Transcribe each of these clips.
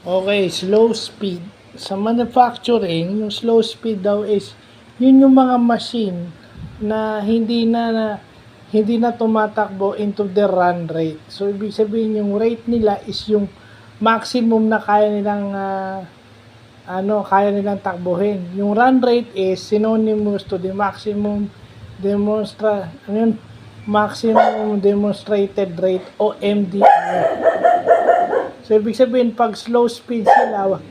Okay, slow speed. Sa manufacturing, yung slow speed daw is yun yung mga machine na hindi na tumatakbo into the run rate. So ibig sabihin yung rate nila is yung maximum na kaya nilang takbuhin. Yung run rate is synonymous to the maximum demonstrated rate o MDR. So, ibig sabihin, pag slow speed sila,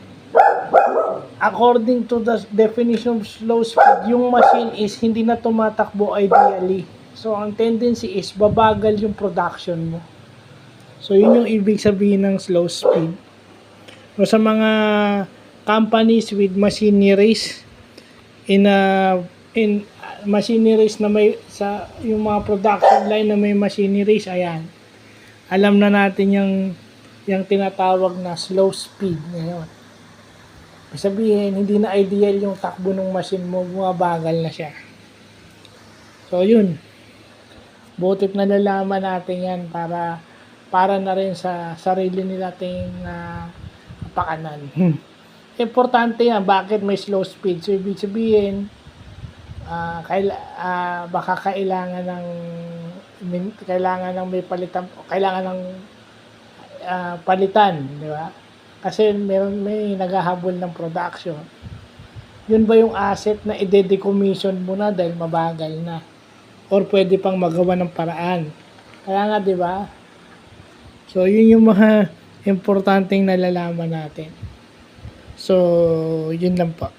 according to the definition of slow speed, yung machine is hindi na tumatakbo ideally. So, ang tendency is babagal yung production mo. So, yun yung ibig sabihin ng slow speed. So, sa mga companies with machineries, in machineries na may, sa yung mga production line na may machineries, ayan. Alam na natin yung tinatawag na slow speed ngayon. Sabihin, hindi na ideal yung takbo ng machine mo, bumabagal na siya. So, yun. Butit na nalaman natin yan para na rin sa sarili nating kapakanan. Importante yan. Bakit may slow speed? So, ibig sabihin, baka kailangan ng may palitan, kailangan ng palitan, di ba? Kasi may naghahabol ng production. Yun ba yung asset na i-decommission mo na dahil mabagal na? Or pwede pang magawa ng paraan? Kaya nga, di ba? So, yun yung mga importanteng nalalaman natin. So, yun lang po.